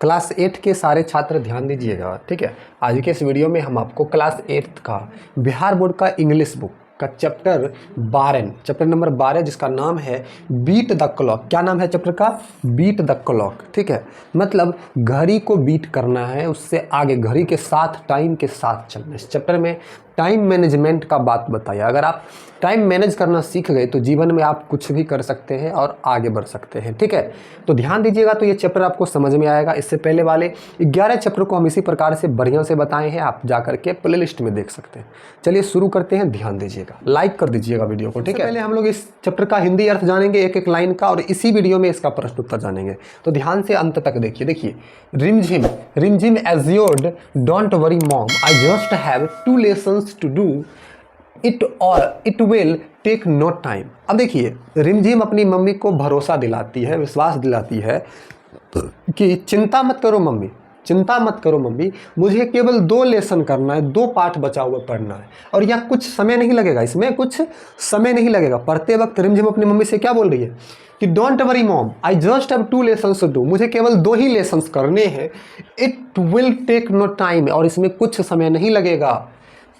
Class 8 के सारे छात्र ध्यान दीजिएगा, ठीक है। आज के इस वीडियो में हम आपको क्लास 8 का बिहार बोर्ड का इंग्लिश बुक का चैप्टर नंबर 12 जिसका नाम है बीट द क्लॉक। क्या नाम है चैप्टर का? बीट द क्लॉक, ठीक है। मतलब घड़ी को बीट करना है, उससे आगे घड़ी के साथ, टाइम के साथ चलना। इस चैप्टर में टाइम मैनेजमेंट का बात बताया। अगर आप टाइम मैनेज करना सीख गए तो जीवन में आप कुछ भी कर सकते हैं और आगे बढ़ सकते हैं, ठीक है। तो ध्यान दीजिएगा, तो ये चैप्टर आपको समझ में आएगा। इससे पहले वाले 11 चैप्टर को हम इसी प्रकार से बढ़िया से बताए हैं, आप जा करके प्लेलिस्ट में देख सकते हैं। चलिए शुरू करते हैं, ध्यान दीजिएगा, लाइक कर दीजिएगा वीडियो को, ठीक है। पहले हम लोग इस चैप्टर का हिंदी अर्थ जानेंगे एक एक लाइन का, और इसी वीडियो में इसका प्रश्न उत्तर जानेंगे। तो ध्यान से अंत तक देखिए। Rimjhim Rimjhim assured don't worry mom, I just have 2 lessons to do it will take no time. अब देखिए, रिमझिम अपनी मम्मी को भरोसा दिलाती है, विश्वास दिलाती है कि चिंता मत करो मम्मी, चिंता मत करो मम्मी, मुझे केवल 2 लेसन करना है, 2 पाठ बचा हुआ पढ़ना है, और यह कुछ समय नहीं लगेगा, इसमें कुछ समय नहीं लगेगा। पढ़ते वक्त रिमझिम अपनी मम्मी से क्या बोल रही है कि don't worry mom, I just have 2 lessons to do, मुझे केवल 2 ही लेसन्स करने हैं, it will take no time, और इसमें कुछ समय नहीं लगेगा।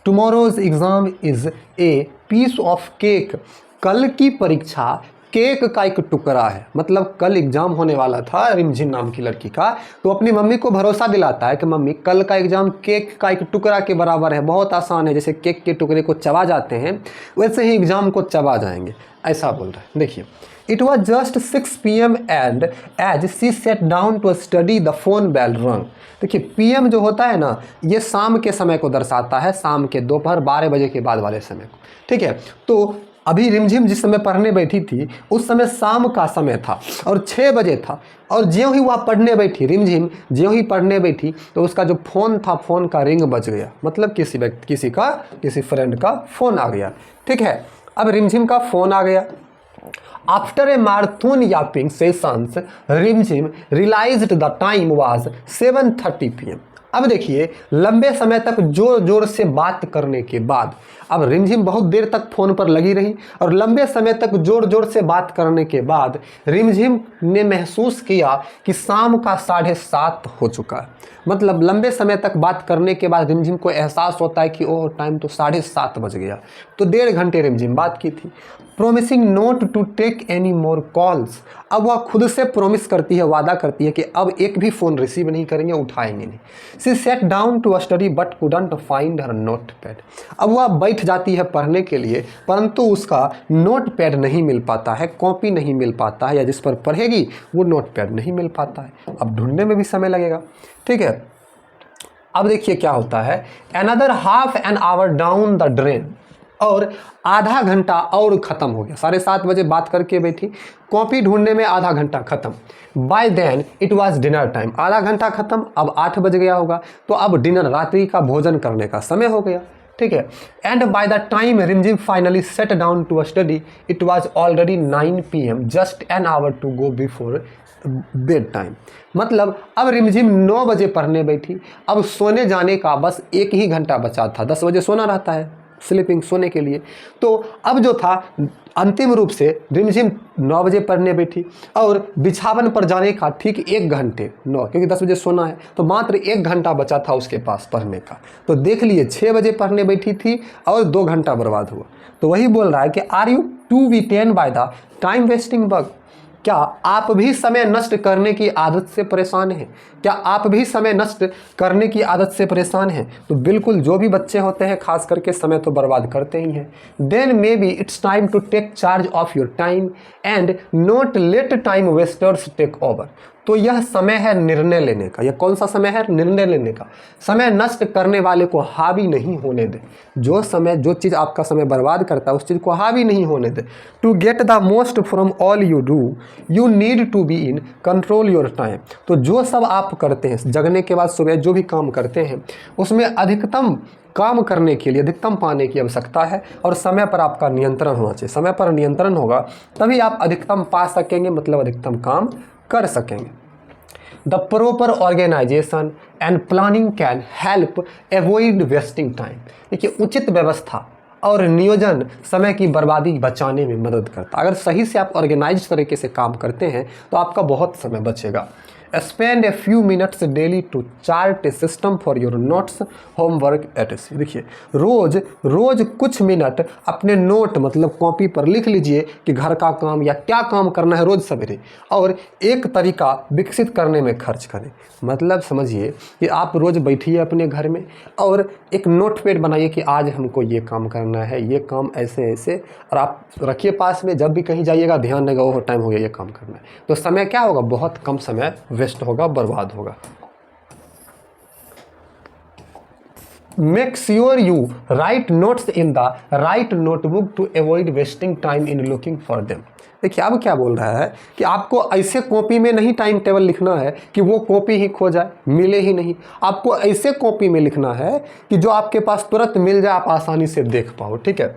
Tomorrow's exam is a piece of cake, कल की परीक्षा केक का एक टुकड़ा है। मतलब कल एग्जाम होने वाला था रिमझिम नाम की लड़की का, तो अपनी मम्मी को भरोसा दिलाता है कि मम्मी कल का एग्जाम केक का एक टुकड़ा के बराबर है, बहुत आसान है, जैसे केक के टुकड़े को चबा जाते हैं वैसे ही एग्जाम को चबा जाएंगे, ऐसा बोल रहा है। देखिए, it was just 6 PM and as she set down to study the phone bell rang. देखिए, PM जो होता है ना, ये शाम के समय को दर्शाता है, शाम के दोपहर 12 बजे के बाद वाले समय को, ठीक है। तो अभी रिमझिम जिस समय पढ़ने बैठी थी उस समय शाम का समय था और 6 बजे था, और ज्यों ही वह पढ़ने बैठी, रिमझिम ज्यों ही पढ़ने बैठी तो उसका जो फ़ोन था, फ़ोन का रिंग बज गया। मतलब किसी फ्रेंड का फ़ोन आ गया, ठीक है। अब रिमझिम का फ़ोन आ गया। After a marathon yapping sessions, रिमझिम realized the time was 7:30 PM। अब देखिए, लंबे समय तक जोर जोर से बात करने के बाद, अब रिमझिम बहुत देर तक फ़ोन पर लगी रही, और लंबे समय तक जोर जोर से बात करने के बाद रिमझिम ने महसूस किया कि शाम का 7:30 हो चुका है। मतलब लंबे समय तक बात करने के बाद रिमझिम को एहसास होता है कि ओह, टाइम तो 7:30 बज गया। तो 1.5 घंटे रिमझिम बात की थी। Promising not to take any more calls, अब वह खुद से प्रोमिस करती है, वादा करती है कि अब एक भी फ़ोन रिसीव नहीं करेंगे, उठाएंगे नहीं। She set down to study but couldn't find her notepad, अब वह बैठ जाती है पढ़ने के लिए, परंतु उसका नोट पैड नहीं मिल पाता है, कॉपी नहीं मिल पाता है, या जिस पर पढ़ेगी वो नोट पैड नहीं मिल पाता है। अब ढूंढने में भी समय लगेगा, ठीक है। अब देखिए क्या होता है, another half an hour down the drain, और आधा घंटा और ख़त्म हो गया। 7:30 बजे बात करके बैठी, कॉपी ढूंढने में आधा घंटा ख़त्म। By then it was dinner time, आधा घंटा ख़त्म, अब 8 बज गया होगा, तो अब डिनर, रात्रि का भोजन करने का समय हो गया, ठीक है। And by the time Rimjhim finally set down to study it was already 9 PM, just an hour to go before bed time. मतलब अब रिमझिम 9 बजे पढ़ने बैठी, अब सोने जाने का बस 1 ही घंटा बचा था। 10 बजे सोना रहता है, स्लीपिंग, सोने के लिए। तो अब जो था, अंतिम रूप से रिमझिम 9 बजे पढ़ने बैठी, और बिछावन पर जाने का ठीक 1 घंटे, 9 क्योंकि 10 बजे सोना है, तो मात्र 1 घंटा बचा था उसके पास पढ़ने का। तो देख लिए, 6 बजे पढ़ने बैठी थी और 2 घंटा बर्बाद हुआ। तो वही बोल रहा है कि are you too beaten by the time wasting bug, क्या आप भी समय नष्ट करने की आदत से परेशान हैं? क्या आप भी समय नष्ट करने की आदत से परेशान हैं? तो बिल्कुल, जो भी बच्चे होते हैं खास करके समय तो बर्बाद करते ही हैं। Then maybe it's time to take charge of your time and not let time wasters take over. तो यह समय है निर्णय लेने का। यह कौन सा समय है? निर्णय लेने का। समय नष्ट करने वाले को हावी नहीं होने दे। जो चीज़ आपका समय बर्बाद करता है उस चीज़ को हावी नहीं होने दे। To get the most from all you do you need to be in control your time. तो जो सब आप करते हैं, जगने के बाद सुबह जो भी काम करते हैं, उसमें अधिकतम काम करने के लिए अधिकतम पाने की आवश्यकता है, और समय पर आपका नियंत्रण होना चाहिए। समय पर नियंत्रण होगा तभी आप अधिकतम पा सकेंगे, मतलब अधिकतम काम कर सकेंगे। The proper organisation and planning can help avoid wasting time. देखिए, उचित व्यवस्था और नियोजन समय की बर्बादी बचाने में मदद करता है। अगर सही से आप ऑर्गेनाइज तरीके से काम करते हैं तो आपका बहुत समय बचेगा। Spend a few minutes daily to chart a system for your notes homework etc. देखिए रोज रोज कुछ मिनट अपने नोट मतलब कॉपी पर लिख लीजिए कि घर का काम या क्या काम करना है रोज सवेरे, और एक तरीका विकसित करने में खर्च करें। मतलब समझिए कि आप रोज बैठिए अपने घर में और एक नोटपैड बनाइए कि आज हमको ये काम करना है, ये काम ऐसे ऐसे, और आप रखिए पास में। जब भी कहीं जाइएगा ध्यान रहेगा वो टाइम हो गया ये काम करना है। तो समय क्या होगा, बहुत कम समय वेस्ट होगा, बर्बाद होगा। Make sure you write notes in the right notebook to avoid wasting time in looking for them। देखिए अब क्या बोल रहा है कि आपको ऐसे कॉपी में नहीं टाइम टेबल लिखना है कि वो कॉपी ही खो जाए, मिले ही नहीं। आपको ऐसे कॉपी में लिखना है कि जो आपके पास तुरंत मिल जाए, आप आसानी से देख पाओ, ठीक है।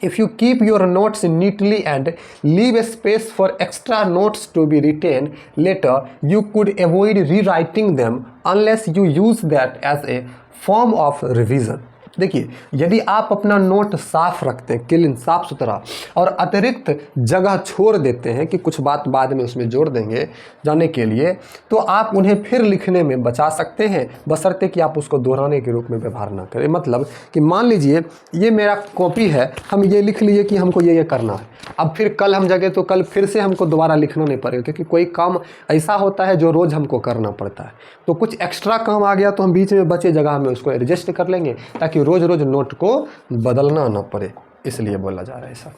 If you keep your notes neatly and leave a space for extra notes to be written later, you could avoid rewriting them unless you use that as a form of revision। देखिए यदि आप अपना note साफ रखते हैं, clean साफ सुथरा, और अतिरिक्त जगह छोड़ देते हैं कि कुछ बात बाद में उसमें जोड़ देंगे जाने के लिए, तो आप उन्हें फिर लिखने में बचा सकते हैं, बशर्ते कि आप उसको दोहराने के रूप में व्यवहार ना करें। मतलब कि मान लीजिए ये मेरा कॉपी है, हम ये लिख लिए कि हमको ये करना है, अब फिर कल हम जगह तो कल फिर से हमको दोबारा लिखना नहीं पड़ेगा, क्योंकि कोई काम ऐसा होता है जो रोज़ हमको करना पड़ता है। तो कुछ एक्स्ट्रा काम आ गया तो हम बीच में बचे जगह में उसको एडजस्ट कर लेंगे, ताकि रोज़ रोज़ नोट को बदलना ना पड़े, इसलिए बोला जा रहा है ऐसा,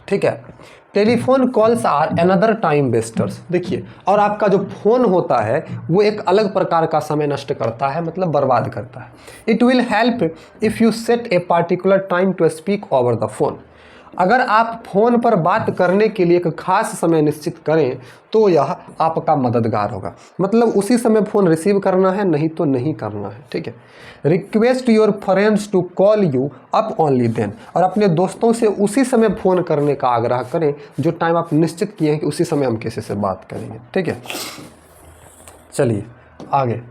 ठीक है। Telephone calls are another time wasters. देखिए और आपका जो फ़ोन होता है वो एक अलग प्रकार का समय नष्ट करता है, मतलब बर्बाद करता है। It will help if you set a particular time to speak over the phone. अगर आप फ़ोन पर बात करने के लिए एक खास समय निश्चित करें तो यह आपका मददगार होगा। मतलब उसी समय फ़ोन रिसीव करना है, नहीं तो नहीं करना है, ठीक है। Request your friends to call you up only then. और अपने दोस्तों से उसी समय फ़ोन करने का आग्रह करें जो टाइम आप निश्चित किए हैं कि उसी समय हम किसी से बात करेंगे, ठीक है। चलिए आगे।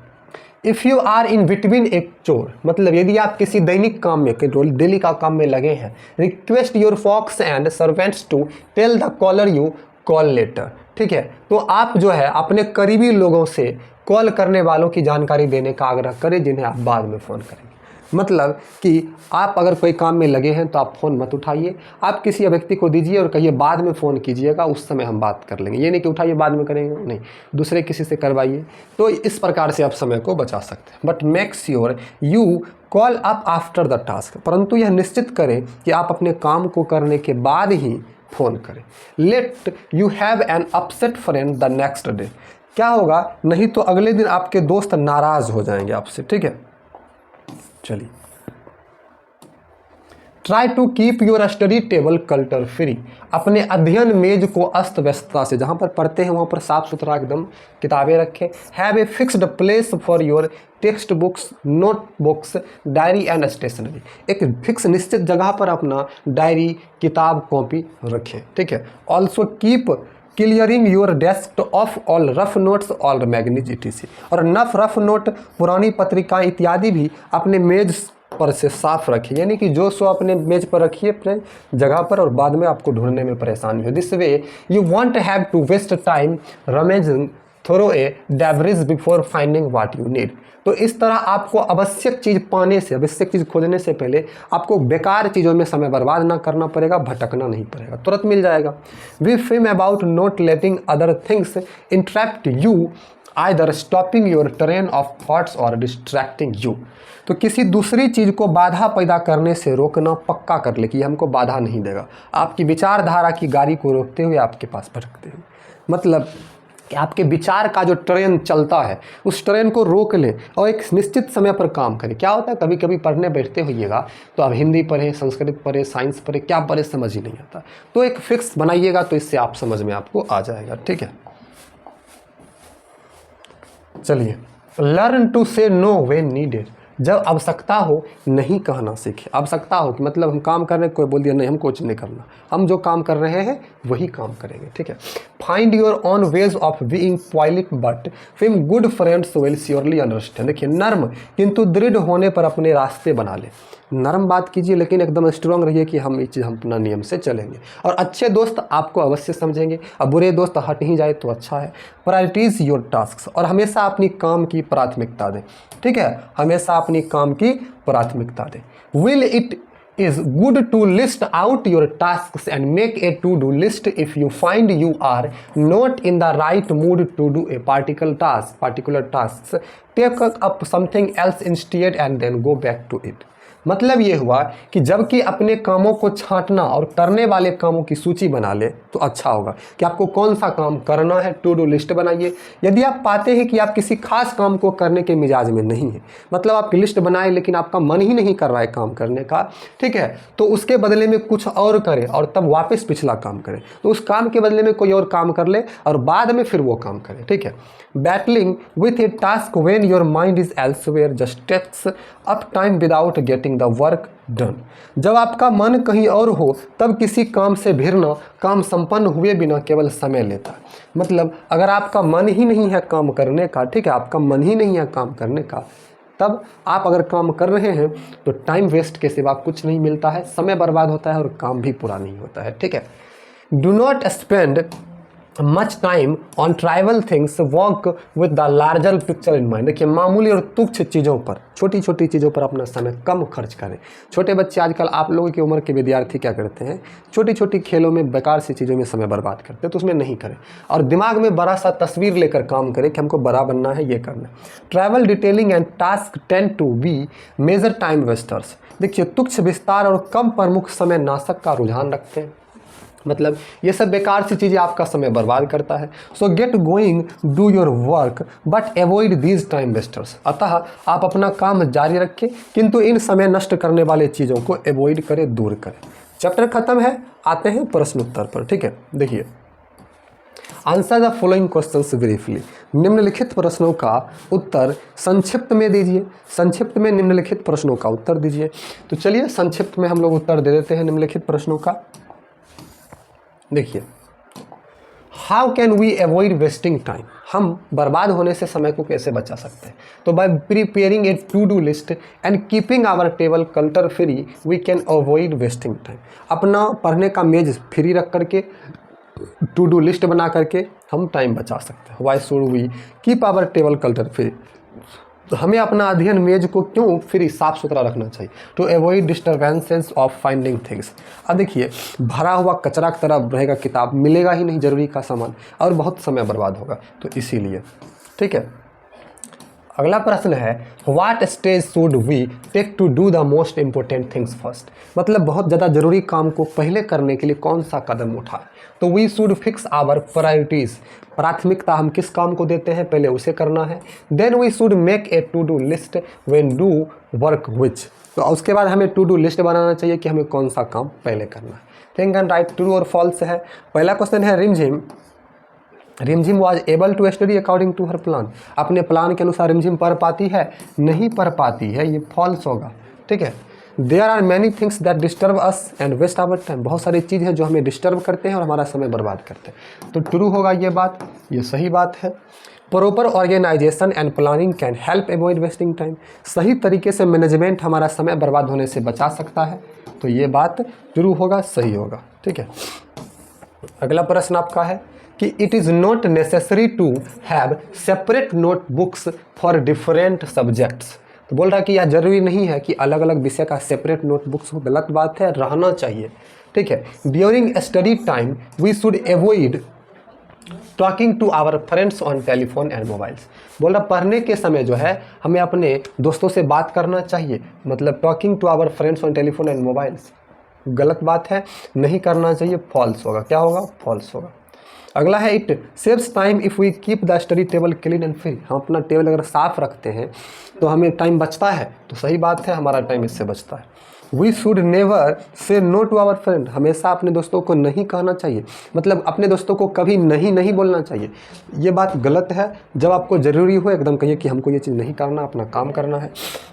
If you are in between a chore, मतलब यदि आप किसी दैनिक काम में, डेली का काम में लगे हैं, request your folks and servants to tell the caller you call later, ठीक है। तो आप जो है अपने करीबी लोगों से कॉल करने वालों की जानकारी देने का आग्रह करें जिन्हें आप बाद में फ़ोन करेंगे। मतलब कि आप अगर कोई काम में लगे हैं तो आप फ़ोन मत उठाइए, आप किसी व्यक्ति को दीजिए और कहिए बाद में फ़ोन कीजिएगा, उस समय हम बात कर लेंगे। ये नहीं कि उठाइए बाद में करेंगे, नहीं, दूसरे किसी से करवाइए। तो इस प्रकार से आप समय को बचा सकते हैं। But make sure you call up after the task. परंतु यह निश्चित करें कि आप अपने काम को करने के बाद ही फ़ोन करें। Let you have an upset friend the next day. क्या होगा, नहीं तो अगले दिन आपके दोस्त नाराज़ हो जाएंगे आपसे, ठीक है। चलिए, try to keep your study table clutter free. अपने अध्ययन मेज को अस्त व्यस्तता से, जहाँ पर पढ़ते हैं वहाँ पर साफ सुथरा एकदम किताबें रखें। Have a fixed place for your text books, note books, diary and stationery. एक फिक्स निश्चित जगह पर अपना डायरी, किताब, कॉपी रखें, ठीक है। Also keep clearing your desk of all rough notes, all manganese etc। और रफ नोट, पुरानी पत्रिकाएं इत्यादि भी अपने मेज पर से साफ रखिए, यानी कि जो सो अपने मेज पर रखिए अपने जगह पर, और बाद में आपको ढूंढने में परेशानी हो। This way you won't have to waste time rummaging through a debris before finding what you need. तो इस तरह आपको आवश्यक चीज़ पाने से, आवश्यक चीज़ खोजने से पहले आपको बेकार चीज़ों में समय बर्बाद ना करना पड़ेगा, भटकना नहीं पड़ेगा, तुरंत मिल जाएगा। Be firm about not letting other things interrupt you, either stopping your train of thoughts or distracting you. तो किसी दूसरी चीज़ को बाधा पैदा करने से रोकना पक्का कर ले कि ये हमको बाधा नहीं देगा। आपकी विचारधारा की गाड़ी को रोकते हुए आपके पास भटकते हुए, मतलब कि आपके विचार का जो ट्रेन चलता है उस ट्रेन को रोक लें और एक निश्चित समय पर काम करें। क्या होता है, कभी कभी पढ़ने बैठते होइएगा तो आप हिंदी पढ़ें, संस्कृत पढ़ें, साइंस पढ़ें, क्या पढ़ें समझ ही नहीं आता। तो एक फिक्स बनाइएगा तो इससे आप समझ में आपको आ जाएगा, ठीक है। चलिए, लर्न टू से नो व्हेन नीडेड। जब आवश्यकता हो नहीं कहना सीखें। आवश्यकता हो कि मतलब हम काम कर रहे हैं, कोई बोल दिया नहीं हम कुछ नहीं करना, हम जो काम कर रहे हैं वही काम करेंगे, ठीक है। Find your own ways of being polite but firm good friends will surely understand. देखिए, नर्म किंतु दृढ़ होने पर अपने रास्ते बना ले। नरम बात कीजिए लेकिन एकदम स्ट्रांग रहिए कि हम ये चीज़ हम अपना नियम से चलेंगे। और अच्छे दोस्त आपको अवश्य समझेंगे, और बुरे दोस्त हट ही जाए तो अच्छा है। प्रायोरिटीज योर टास्क्स, और हमेशा अपनी काम की प्राथमिकता दें, ठीक है, हमेशा अपनी काम की प्राथमिकता दें। Will it is good to list out your tasks and make a to-do list if you find you are not in the right mood to do a particular tasks. Take up something else instead and then go back to it. मतलब ये हुआ कि जबकि अपने कामों को छांटना और करने वाले कामों की सूची बना ले तो अच्छा होगा कि आपको कौन सा काम करना है। टू डू लिस्ट बनाइए। यदि आप पाते हैं कि आप किसी खास काम को करने के मिजाज में नहीं है, मतलब आप लिस्ट बनाए लेकिन आपका मन ही नहीं कर रहा है काम करने का, ठीक है, तो उसके बदले में कुछ और करें और तब वापस पिछला काम करें। तो उस काम के बदले में कोई और काम कर ले और बाद में फिर वो काम करें, ठीक है। Battling with a task when your mind is elsewhere just takes up time without getting the work done. जब आपका मन कहीं और हो तब किसी काम से भिड़ना काम संपन्न हुए बिना केवल समय लेता है। मतलब अगर आपका मन ही नहीं है काम करने का, ठीक है, आपका मन ही नहीं है काम करने का, तब आप अगर काम कर रहे हैं तो टाइम वेस्ट के सिवा कुछ नहीं मिलता है, समय बर्बाद होता है और काम भी पूरा नहीं होता है, ठीक है। Do not spend much time on trivial things, work with the larger picture in mind. देखिए, मामूली और तुच्छ चीज़ों पर, छोटी छोटी चीज़ों पर अपना समय कम खर्च करें। छोटे बच्चे आजकल आप लोगों की उम्र के विद्यार्थी क्या करते हैं, छोटी छोटी खेलों में बेकार सी चीज़ों में समय बर्बाद करते हैं, तो उसमें नहीं करें। और दिमाग में बड़ा सा तस्वीर लेकर काम करें कि हमको बड़ा बनना है, ये करना है। Trivial detailing and task tend to be major time wasters. देखिए, तुच्छ विस्तार और कम प्रमुख समय नाशक का रुझान रखते हैं, मतलब ये सब बेकार सी चीज़ें आपका समय बर्बाद करता है। सो get going, do your work but avoid these time wasters. अतः आप अपना काम जारी रखें किंतु इन समय नष्ट करने वाले चीज़ों को अवॉइड करें, दूर करें। चैप्टर खत्म है, आते हैं प्रश्न उत्तर पर, ठीक है। देखिए, answer the following questions briefly. निम्नलिखित प्रश्नों का उत्तर संक्षिप्त में दीजिए। संक्षिप्त में निम्नलिखित प्रश्नों का उत्तर दीजिए। तो चलिए संक्षिप्त में हम लोग उत्तर दे देते हैं निम्नलिखित प्रश्नों का। देखिए, how can we avoid wasting time, हम बर्बाद होने से समय को कैसे बचा सकते हैं। तो by preparing a to do list and keeping our table clutter free we can avoid wasting time. अपना पढ़ने का मेज फ्री रख करके, टू डू लिस्ट बना करके हम टाइम बचा सकते हैं। Why should we keep our table clutter free, तो हमें अपना अध्ययन मेज को क्यों फ्री साफ सुथरा रखना चाहिए। To avoid disturbances of finding things. अब देखिए, भरा हुआ कचरा की तरह रहेगा किताब, मिलेगा ही नहीं जरूरी का सामान और बहुत समय बर्बाद होगा, तो इसीलिए, ठीक है। अगला प्रश्न है, what stage should we take to do the most important things first. मतलब बहुत ज़्यादा जरूरी काम को पहले करने के लिए कौन सा कदम उठाए। तो we should fix our priorities, प्राथमिकता हम किस काम को देते हैं पहले उसे करना है। Then we should make a to do list when do work which. तो उसके बाद हमें टू डू लिस्ट बनाना चाहिए कि हमें कौन सा काम पहले करना है। थिंक एंड राइट, ट्रू और फॉल्स है। पहला क्वेश्चन है, Rimjhim was able to study according to her plan. अपने प्लान के अनुसार रिमझिम पढ़ पाती है, नहीं पढ़ पाती है, ये फॉल्स होगा, ठीक है। There are many things that disturb us and waste our time. बहुत सारी चीज़ हैं जो हमें डिस्टर्ब करते हैं और हमारा समय बर्बाद करते हैं, तो ट्रू होगा ये बात, ये सही बात है। Proper organisation and planning can help avoid wasting time. सही तरीके से मैनेजमेंट हमारा समय बर्बाद होने से बचा सकता है, तो ये बात ट्रू होगा, सही होगा, ठीक है। अगला प्रश्न आपका है कि it is not necessary to have separate notebooks for different subjects. तो बोल रहा कि यह जरूरी नहीं है कि अलग अलग विषय का सेपरेट नोटबुक्स हो, गलत बात है, रहना चाहिए, ठीक है। During study time we should avoid talking to our friends on telephone and mobiles. बोल रहा पढ़ने के समय जो है हमें अपने दोस्तों से बात करना चाहिए, मतलब talking to our friends on telephone and mobiles, गलत बात है, नहीं करना चाहिए, फॉल्स होगा। क्या होगा? फॉल्स होगा। अगला है, it saves time if we keep the study table clean and free. हम अपना टेबल अगर साफ़ रखते हैं तो हमें टाइम बचता है, तो सही बात है, हमारा टाइम इससे बचता है। We should never say no to our friend, हमेशा अपने दोस्तों को नहीं कहना चाहिए, मतलब अपने दोस्तों को कभी नहीं नहीं बोलना चाहिए। ये बात गलत है। जब आपको ज़रूरी हो एकदम कहिए कि हमको ये चीज़ नहीं करना, अपना काम करना है।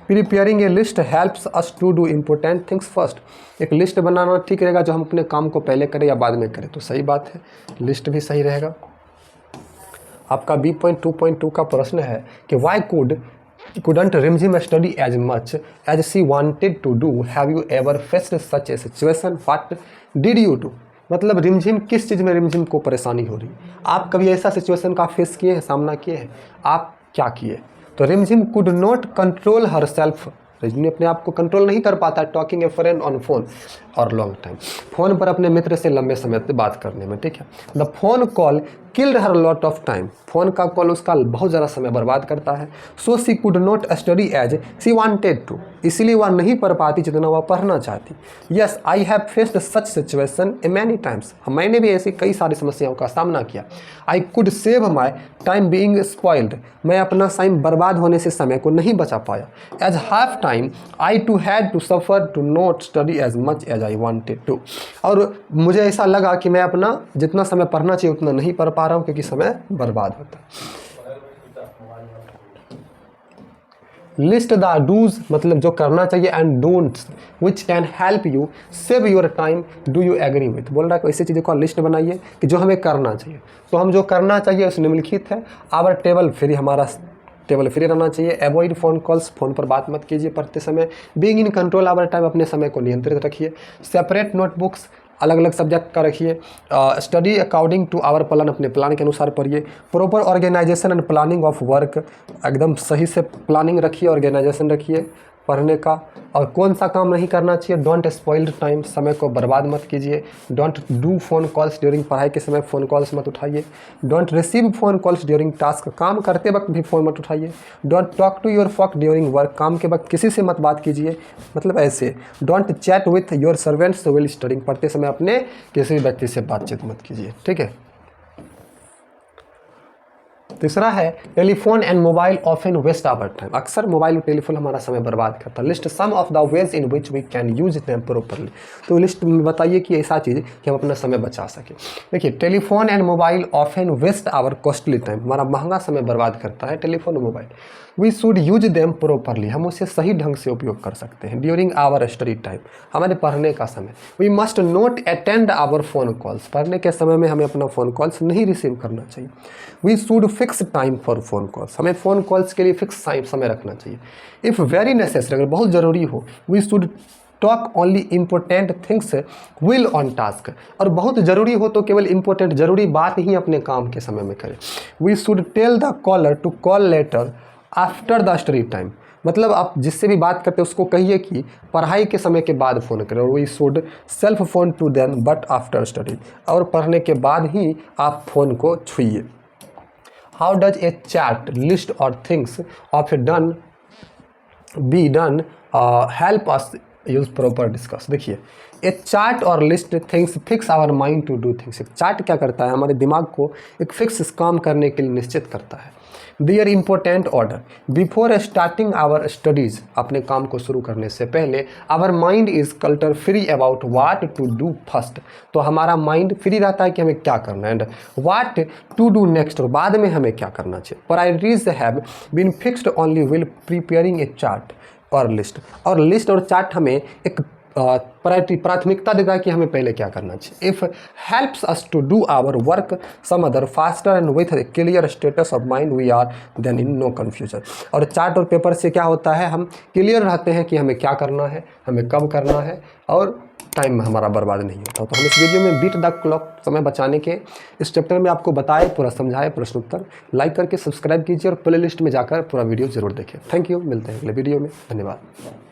Preparing a list helps us to do important things first, एक लिस्ट बनाना ठीक रहेगा, जो हम अपने काम को पहले करें या बाद में करें, तो सही बात है, लिस्ट भी सही रहेगा। आपका B.2.2 का प्रश्न है कि Y couldn't Rimjim study as much as she wanted to do? Have you ever faced such a situation? What did you do? मतलब रिमझिम किस चीज़ में रिमझिम को परेशानी हो रही है, आप कभी ऐसा सिचुएशन का फेस किए हैं, सामना किए हैं, आप क्या किए? तो रिमझिम could not control her self, Rajni अपने आप को कंट्रोल नहीं कर पाता talking A friend on phone और लॉन्ग टाइम, फ़ोन पर अपने मित्र से लंबे समय तक बात करने में, ठीक है। The phone call killed her lot of time, phone का कॉल उसका बहुत ज़्यादा समय बर्बाद करता है। So she could not study as she wanted to, इसीलिए वह नहीं पढ़ पाती जितना वह पढ़ना चाहती। Yes I have faced such situation many times, मैंने भी ऐसी कई सारी समस्याओं का सामना किया। I could save my time being spoiled, मैं अपना टाइम बर्बाद होने से समय को नहीं बचा पाया। As half time I too had to suffer to not study as much as I wanted to, और मुझे ऐसा लगा कि मैं अपना जितना समय पढ़ना चाहिए उतना नहीं पढ़ पा रहा हूँ क्योंकि समय बर्बाद होता है। लिस्ट द डूज, मतलब जो करना चाहिए, and don'ts which can help you save your time, do you agree with, बोल रहा है ऐसी चीज़ों का लिस्ट बनाइए कि जो हमें करना चाहिए। तो हम जो करना चाहिए उस निम्नलिखित है, आवर टेबल फ्री, हमारा टेबल फ्री रहना चाहिए। अवॉइड फ़ोन कॉल्स, फ़ोन पर बात मत कीजिए पढ़ते समय। Being in control our time, अपने समय को नियंत्रित रखिए। सेपरेट नोटबुक्स, अलग अलग सब्जेक्ट का रखिए। Study according to our plan, अपने प्लान के अनुसार पढ़िए। Proper organisation and planning of work, एकदम सही से प्लानिंग रखिए, ऑर्गेनाइजेशन रखिए पढ़ने का। और कौन सा काम नहीं करना चाहिए, डोंट स्पॉइल्ड टाइम, समय को बर्बाद मत कीजिए। Don't do phone calls during, पढ़ाई के समय फ़ोन कॉल्स मत उठाइए। Don't receive phone calls during task, काम करते वक्त भी फ़ोन मत उठाइए। Don't talk to your folk during work, काम के वक्त किसी से मत बात कीजिए, मतलब ऐसे। Don't chat with your servants wheel studying, पढ़ते समय अपने किसी भी व्यक्ति से बातचीत मत कीजिए, ठीक है। तीसरा है telephone and mobile often waste our time, अक्सर मोबाइल और टेलीफोन हमारा समय बर्बाद करता है। List some of the ways in which we can use them properly, तो लिस्ट में बताइए कि ऐसा चीज़ कि हम अपना समय बचा सकें। देखिए telephone and mobile often waste our costly time, हमारा महंगा समय बर्बाद करता है टेलीफोन और mobile. We should use them properly, हम उसे सही ढंग से उपयोग कर सकते हैं। ड्यूरिंग आवर स्टडी टाइम, हमारे पढ़ने का समय। We must not attend our phone calls, पढ़ने के समय में हमें अपना फ़ोन कॉल्स नहीं रिसीव करना चाहिए। We should fix time for phone calls, हमें फ़ोन कॉल्स के लिए फिक्स समय रखना चाहिए। इफ़ वेरी नेसेसरी, अगर बहुत ज़रूरी हो, we should talk only important things while on task, और बहुत ज़रूरी हो तो केवल इम्पोर्टेंट ज़रूरी बात ही अपने काम के समय में करें। We should tell the caller to call later after the study time, मतलब आप जिससे भी बात करते हैं उसको कहिए कि पढ़ाई के समय के बाद फ़ोन करें। और we should self phone to them but after study, और पढ़ने के बाद ही आप फ़ोन को छुइए। How does a chart list or things of done be done help us use proper discuss. देखिए a chart or list things fix our mind to do things, एक चार्ट क्या करता है, हमारे दिमाग को एक फिक्स काम करने के लिए निश्चित करता है। Their important order before starting our studies, अपने काम को शुरू करने से पहले our mind is clutter free about what to do first, तो हमारा माइंड फ्री रहता है कि हमें क्या करना है, and what to do next, और बाद में हमें क्या करना चाहिए। Priorities have been fixed only will preparing a chart or list, और लिस्ट और चार्ट हमें एक प्राथमिकता देता है कि हमें पहले क्या करना चाहिए। It helps us to do our work some other faster and with clear status of mind we are then in no confusion, और चार्ट और पेपर से क्या होता है, हम क्लियर रहते हैं कि हमें क्या करना है, हमें कब करना है, और टाइम हमारा बर्बाद नहीं होता। तो हम इस वीडियो में बीट द क्लॉक, समय बचाने के इस चैप्टर में आपको बताए, पूरा समझाए, प्रश्न उत्तर। लाइक करके सब्सक्राइब कीजिए और प्ले लिस्ट में जाकर पूरा वीडियो जरूर देखें। थैंक यू, मिलते हैं अगले वीडियो में, धन्यवाद।